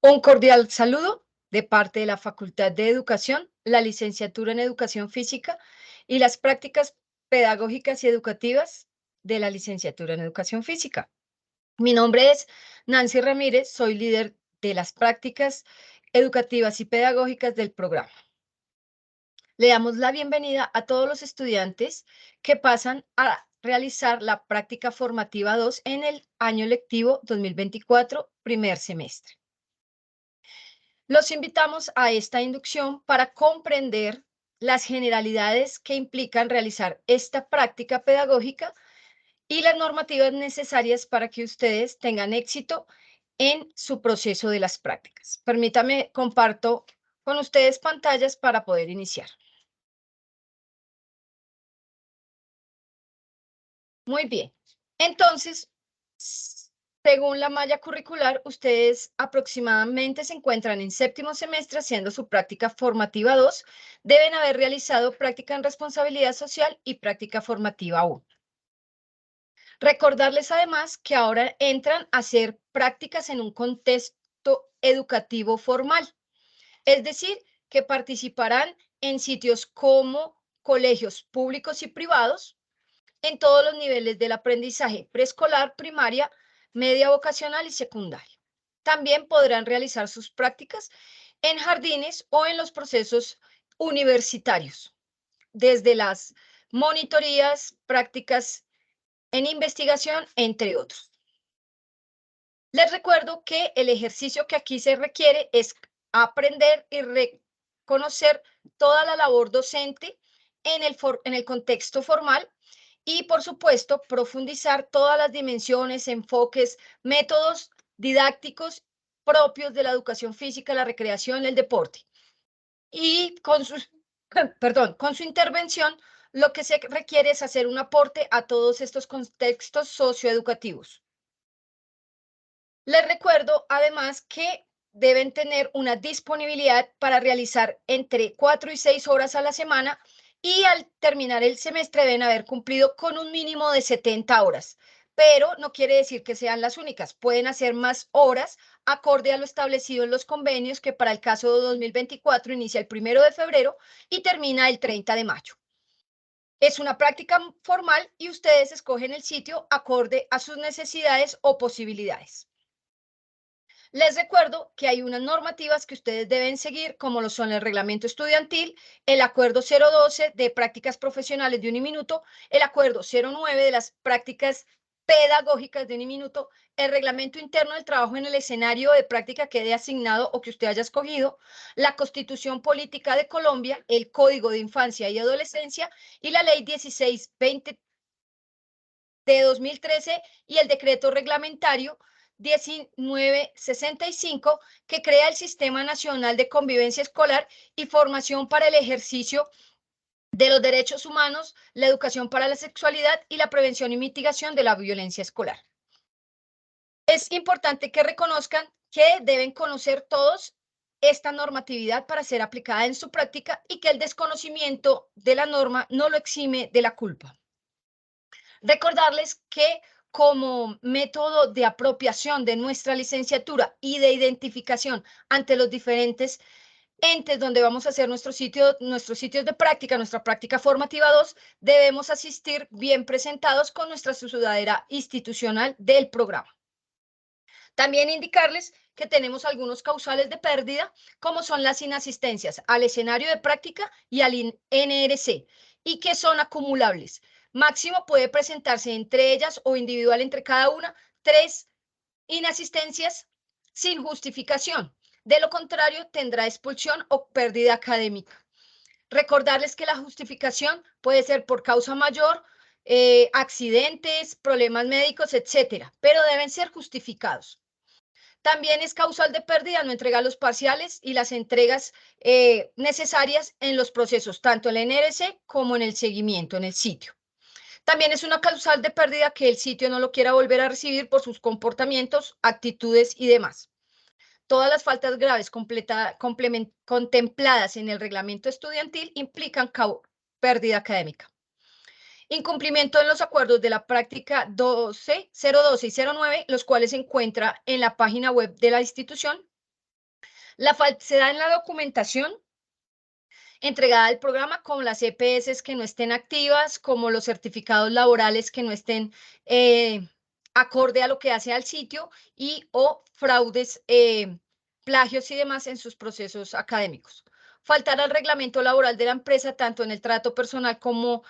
Un cordial saludo de parte de la Facultad de Educación, la licenciatura en Educación Física y las prácticas pedagógicas y educativas de la licenciatura en Educación Física. Mi nombre es Nancy Ramírez, soy líder de las prácticas educativas y pedagógicas del programa. Le damos la bienvenida a todos los estudiantes que pasan a realizar la práctica formativa 2 en el año lectivo 2024, primer semestre. Los invitamos a esta inducción para comprender las generalidades que implican realizar esta práctica pedagógica y las normativas necesarias para que ustedes tengan éxito en su proceso de las prácticas. Permítame, comparto con ustedes pantallas para poder iniciar. Muy bien. Entonces, según la malla curricular, ustedes aproximadamente se encuentran en séptimo semestre haciendo su práctica formativa 2. Deben haber realizado práctica en responsabilidad social y práctica formativa 1. Recordarles además que ahora entran a hacer prácticas en un contexto educativo formal, es decir, que participarán en sitios como colegios públicos y privados, en todos los niveles del aprendizaje preescolar, primaria, media vocacional y secundaria. También podrán realizar sus prácticas en jardines o en los procesos universitarios, desde las monitorías, prácticas en investigación, entre otros. Les recuerdo que el ejercicio que aquí se requiere es aprender y reconocer toda la labor docente en el contexto formal y, por supuesto, profundizar todas las dimensiones, enfoques, métodos didácticos propios de la educación física, la recreación, el deporte. Y con su intervención, lo que se requiere es hacer un aporte a todos estos contextos socioeducativos. Les recuerdo, además, que deben tener una disponibilidad para realizar entre 4 y 6 horas a la semana y al terminar el semestre deben haber cumplido con un mínimo de 70 horas. Pero no quiere decir que sean las únicas. Pueden hacer más horas acorde a lo establecido en los convenios que para el caso de 2024 inicia el 1 de febrero y termina el 30 de mayo. Es una práctica formal y ustedes escogen el sitio acorde a sus necesidades o posibilidades. Les recuerdo que hay unas normativas que ustedes deben seguir, como lo son el reglamento estudiantil, el acuerdo 012 de prácticas profesionales de Uniminuto, el acuerdo 09 de las prácticas pedagógicas de Uniminuto, el reglamento interno del trabajo en el escenario de práctica que quede asignado o que usted haya escogido, la Constitución Política de Colombia, el Código de Infancia y Adolescencia y la Ley 1620 de 2013 y el decreto reglamentario 1965 que crea el Sistema Nacional de Convivencia Escolar y Formación para el Ejercicio de los Derechos Humanos, la Educación para la Sexualidad y la Prevención y Mitigación de la Violencia Escolar. Es importante que reconozcan que deben conocer todos esta normatividad para ser aplicada en su práctica y que el desconocimiento de la norma no lo exime de la culpa. Recordarles que como método de apropiación de nuestra licenciatura y de identificación ante los diferentes entes donde vamos a hacer nuestros sitios de práctica, nuestra práctica formativa 2, debemos asistir bien presentados con nuestra sudadera institucional del programa. También indicarles que tenemos algunos causales de pérdida, como son las inasistencias al escenario de práctica y al NRC, y que son acumulables. Máximo puede presentarse entre ellas o individual entre cada una 3 inasistencias sin justificación. De lo contrario, tendrá expulsión o pérdida académica. Recordarles que la justificación puede ser por causa mayor, accidentes, problemas médicos, etcétera, pero deben ser justificados. También es causal de pérdida no entregar los parciales y las entregas necesarias en los procesos, tanto en la NRC como en el seguimiento, en el sitio. También es una causal de pérdida que el sitio no lo quiera volver a recibir por sus comportamientos, actitudes y demás. Todas las faltas graves contempladas en el reglamento estudiantil implican pérdida académica. Incumplimiento en los acuerdos de la práctica 012 y 09, los cuales se encuentra en la página web de la institución. La falsedad en la documentación entregada al programa, como las EPS que no estén activas, como los certificados laborales que no estén acorde a lo que hace al sitio y o fraudes, plagios y demás en sus procesos académicos. Faltar al reglamento laboral de la empresa, tanto en el trato personal como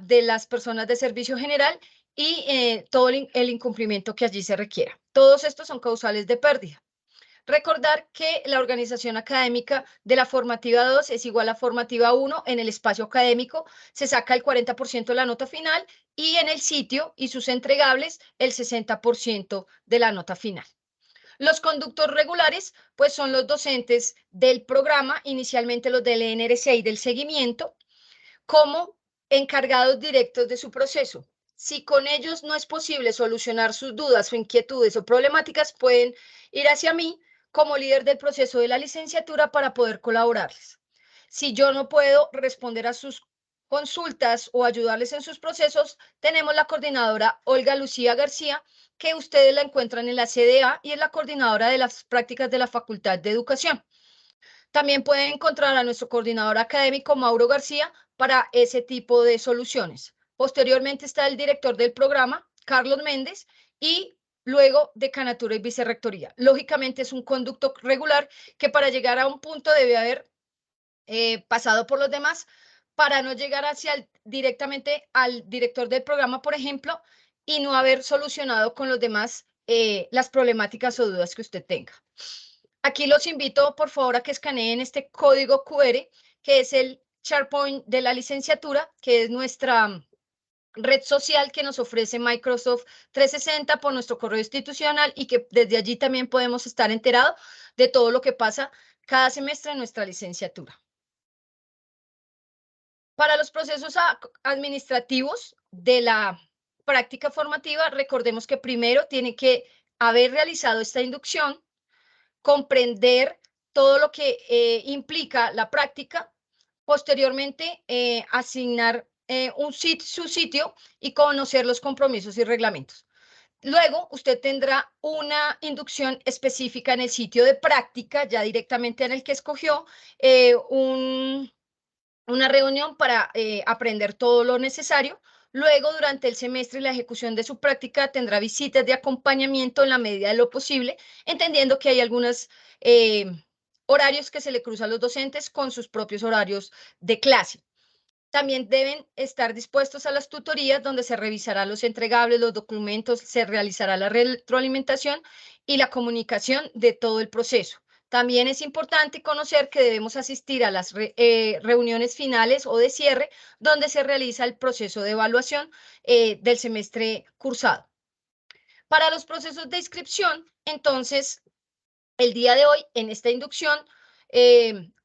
de las personas de servicio general y todo el incumplimiento que allí se requiera. Todos estos son causales de pérdida. Recordar que la organización académica de la formativa 2 es igual a formativa 1 en el espacio académico, se saca el 40% de la nota final y en el sitio y sus entregables el 60% de la nota final. Los conductos regulares, pues son los docentes del programa, inicialmente los del NRC y del seguimiento, como encargados directos de su proceso. Si con ellos no es posible solucionar sus dudas o inquietudes o problemáticas, pueden ir hacia mí como líder del proceso de la licenciatura para poder colaborarles. Si yo no puedo responder a sus consultas o ayudarles en sus procesos, tenemos la coordinadora Olga Lucía García, que ustedes la encuentran en la CDA y es la coordinadora de las prácticas de la Facultad de Educación. También pueden encontrar a nuestro coordinador académico, Mauro García, para ese tipo de soluciones. Posteriormente está el director del programa, Carlos Méndez, y luego decanatura y vicerrectoría. Lógicamente es un conducto regular que para llegar a un punto debe haber pasado por los demás para no llegar directamente al director del programa, por ejemplo, y no haber solucionado con los demás las problemáticas o dudas que usted tenga. Aquí los invito, por favor, a que escaneen este código QR, que es el SharePoint de la licenciatura, que es nuestra red social que nos ofrece Microsoft 360 por nuestro correo institucional y que desde allí también podemos estar enterados de todo lo que pasa cada semestre en nuestra licenciatura. Para los procesos administrativos de la práctica formativa, recordemos que primero tiene que haber realizado esta inducción, comprender todo lo que implica la práctica, posteriormente asignar su sitio y conocer los compromisos y reglamentos. Luego, usted tendrá una inducción específica en el sitio de práctica, ya directamente en el que escogió, una reunión para aprender todo lo necesario. Luego, durante el semestre y la ejecución de su práctica, tendrá visitas de acompañamiento en la medida de lo posible, entendiendo que hay algunos horarios que se le cruzan a los docentes con sus propios horarios de clase. También deben estar dispuestos a las tutorías donde se revisarán los entregables, los documentos, se realizará la retroalimentación y la comunicación de todo el proceso. También es importante conocer que debemos asistir a las reuniones finales o de cierre donde se realiza el proceso de evaluación del semestre cursado. Para los procesos de inscripción, entonces, el día de hoy, en esta inducción,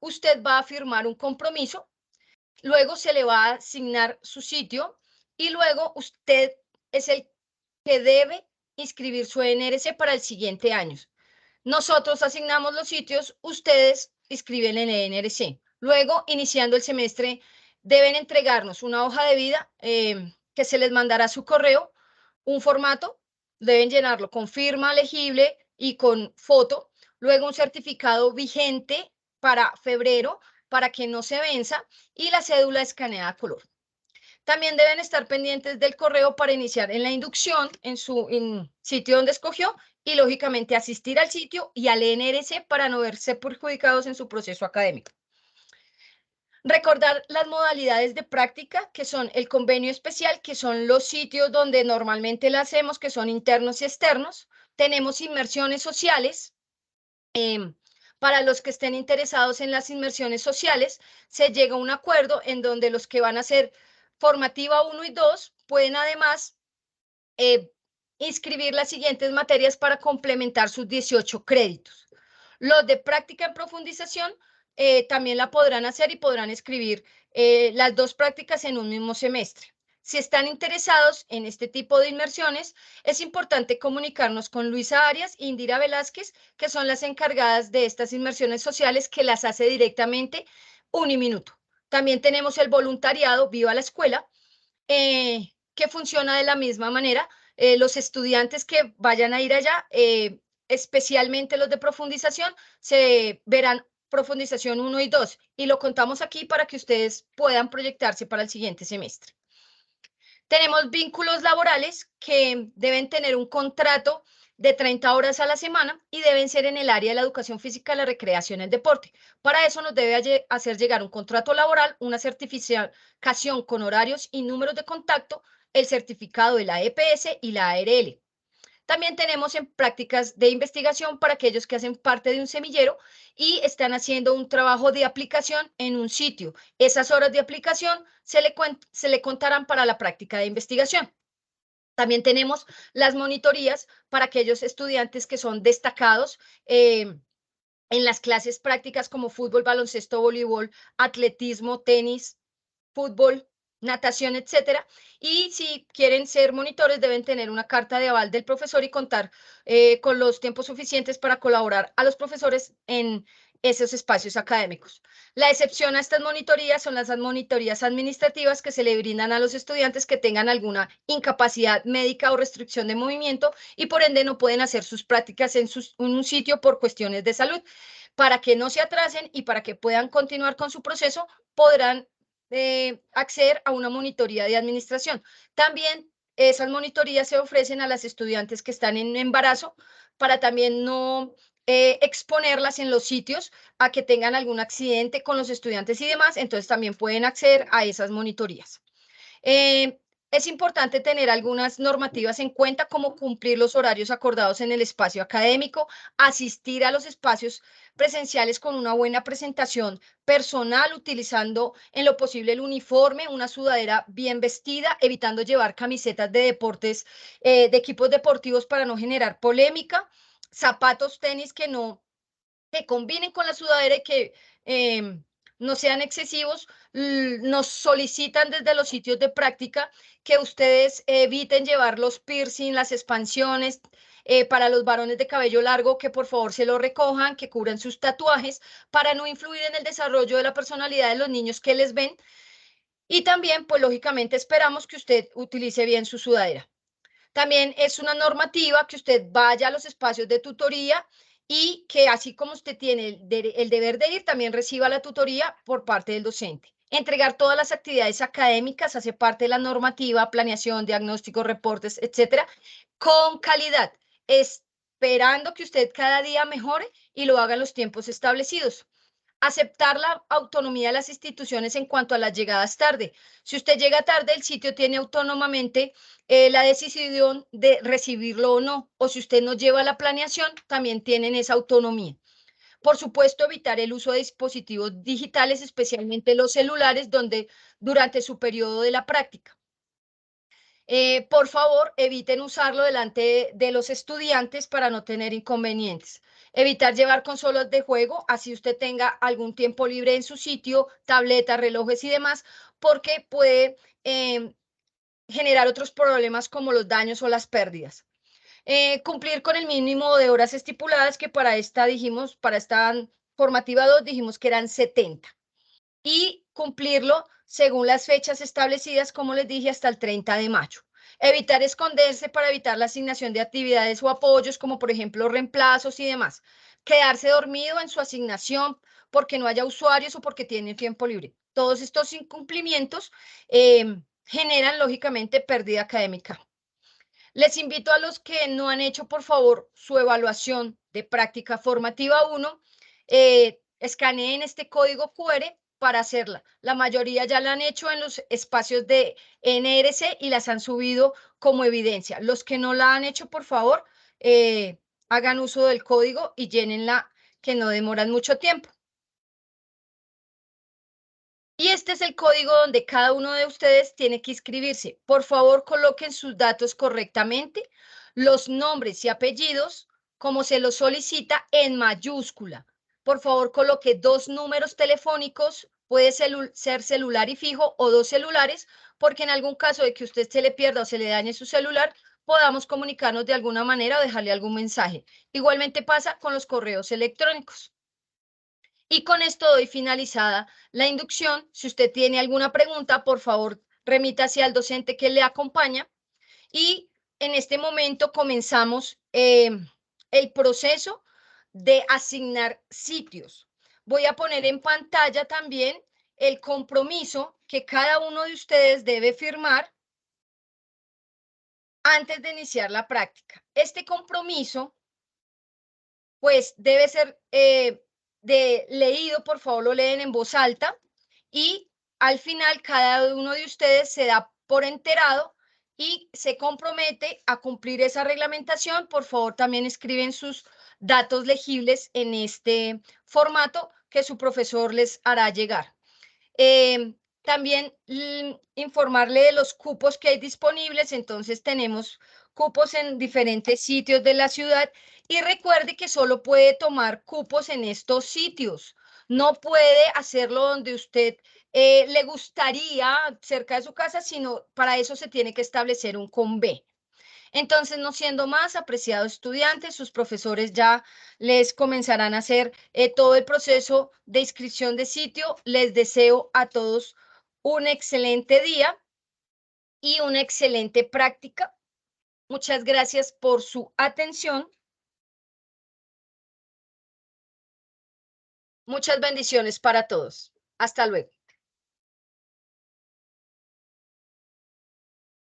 usted va a firmar un compromiso. Luego se le va a asignar su sitio y luego usted es el que debe inscribir su NRC para el siguiente año. Nosotros asignamos los sitios, ustedes inscriben en el NRC. Luego, iniciando el semestre, deben entregarnos una hoja de vida que se les mandará a su correo, un formato, deben llenarlo con firma legible y con foto, luego un certificado vigente para febrero para que no se venza y la cédula escaneada a color. También deben estar pendientes del correo para iniciar en la inducción en su sitio donde escogió y lógicamente asistir al sitio y al NRC para no verse perjudicados en su proceso académico. Recordar las modalidades de práctica, que son el convenio especial, que son los sitios donde normalmente la hacemos, que son internos y externos. Tenemos inmersiones sociales. Para los que estén interesados en las inmersiones sociales, se llega a un acuerdo en donde los que van a hacer formativa 1 y 2 pueden además inscribir las siguientes materias para complementar sus 18 créditos. Los de práctica en profundización también la podrán hacer y podrán escribir las dos prácticas en un mismo semestre. Si están interesados en este tipo de inmersiones, es importante comunicarnos con Luisa Arias e Indira Velázquez, que son las encargadas de estas inmersiones sociales que las hace directamente Uniminuto. También tenemos el voluntariado Viva la Escuela, que funciona de la misma manera. Los estudiantes que vayan a ir allá especialmente los de profundización, se verán profundización 1 y 2, y lo contamos aquí para que ustedes puedan proyectarse para el siguiente semestre. Tenemos vínculos laborales que deben tener un contrato de 30 horas a la semana y deben ser en el área de la educación física, la recreación y el deporte. Para eso nos debe hacer llegar un contrato laboral, una certificación con horarios y números de contacto, el certificado de la EPS y la ARL. También tenemos en prácticas de investigación para aquellos que hacen parte de un semillero y están haciendo un trabajo de aplicación en un sitio. Esas horas de aplicación se le contarán para la práctica de investigación. También tenemos las monitorías para aquellos estudiantes que son destacados en las clases prácticas como fútbol, baloncesto, voleibol, atletismo, tenis, fútbol, natación, etcétera. Y si quieren ser monitores, deben tener una carta de aval del profesor y contar con los tiempos suficientes para colaborar a los profesores en esos espacios académicos. La excepción a estas monitorías son las monitorías administrativas que se le brindan a los estudiantes que tengan alguna incapacidad médica o restricción de movimiento y por ende no pueden hacer sus prácticas en un sitio por cuestiones de salud. Para que no se atrasen y para que puedan continuar con su proceso, podrán acceder a una monitoría de administración. También esas monitorías se ofrecen a las estudiantes que están en embarazo para también no exponerlas en los sitios a que tengan algún accidente con los estudiantes y demás, entonces también pueden acceder a esas monitorías. Es importante tener algunas normativas en cuenta, como cumplir los horarios acordados en el espacio académico, asistir a los espacios presenciales con una buena presentación personal, utilizando en lo posible el uniforme, una sudadera bien vestida, evitando llevar camisetas de deportes, de equipos deportivos para no generar polémica, zapatos, tenis que combinen con la sudadera y que no sean excesivos. Nos solicitan desde los sitios de práctica que ustedes eviten llevar los piercing, las expansiones, para los varones de cabello largo, que por favor se lo recojan, que cubran sus tatuajes para no influir en el desarrollo de la personalidad de los niños que les ven. Y también, pues lógicamente esperamos que usted utilice bien su sudadera. También es una normativa que usted vaya a los espacios de tutoría y que así como usted tiene el deber de ir, también reciba la tutoría por parte del docente. Entregar todas las actividades académicas hace parte de la normativa, planeación, diagnóstico, reportes, etcétera, con calidad, esperando que usted cada día mejore y lo haga en los tiempos establecidos. Aceptar la autonomía de las instituciones en cuanto a las llegadas tarde. Si usted llega tarde, el sitio tiene autónomamente la decisión de recibirlo o no, o si usted no lleva la planeación, también tienen esa autonomía. Por supuesto, evitar el uso de dispositivos digitales, especialmente los celulares, durante su periodo de la práctica. Por favor, eviten usarlo delante de los estudiantes para no tener inconvenientes. Evitar llevar consolas de juego, así usted tenga algún tiempo libre en su sitio, tabletas, relojes y demás, porque puede generar otros problemas como los daños o las pérdidas. Cumplir con el mínimo de horas estipuladas, que para esta formativa 2 dijimos que eran 70. Y cumplirlo según las fechas establecidas, como les dije, hasta el 30 de mayo. Evitar esconderse para evitar la asignación de actividades o apoyos, como por ejemplo reemplazos y demás. Quedarse dormido en su asignación porque no haya usuarios o porque tienen tiempo libre. Todos estos incumplimientos generan, lógicamente, pérdida académica. Les invito a los que no han hecho, por favor, su evaluación de práctica formativa 1, escaneen este código QR para hacerla. La mayoría ya la han hecho en los espacios de NRC y las han subido como evidencia. Los que no la han hecho, por favor, hagan uso del código y llénenla, que no demoran mucho tiempo. Y este es el código donde cada uno de ustedes tiene que inscribirse. Por favor, coloquen sus datos correctamente, los nombres y apellidos, como se los solicita, en mayúscula. Por favor, coloque 2 números telefónicos, puede ser celular y fijo o 2 celulares, porque en algún caso de que usted se le pierda o se le dañe su celular, podamos comunicarnos de alguna manera o dejarle algún mensaje. Igualmente pasa con los correos electrónicos. Y con esto doy finalizada la inducción. Si usted tiene alguna pregunta, por favor, remítase al docente que le acompaña. Y en este momento comenzamos el proceso de asignar sitios. Voy a poner en pantalla también el compromiso que cada uno de ustedes debe firmar antes de iniciar la práctica. Este compromiso, pues, debe ser leído, por favor, lo leen en voz alta, y al final cada uno de ustedes se da por enterado y se compromete a cumplir esa reglamentación. Por favor, también escriben sus datos legibles en este formato que su profesor les hará llegar. También informarle de los cupos que hay disponibles. Entonces tenemos cupos en diferentes sitios de la ciudad, y recuerde que solo puede tomar cupos en estos sitios. No puede hacerlo donde usted le gustaría, cerca de su casa, sino para eso se tiene que establecer un convenio. Entonces, no siendo más, apreciado estudiante, sus profesores ya les comenzarán a hacer todo el proceso de inscripción de sitio. Les deseo a todos un excelente día y una excelente práctica. Muchas gracias por su atención. Muchas bendiciones para todos. Hasta luego.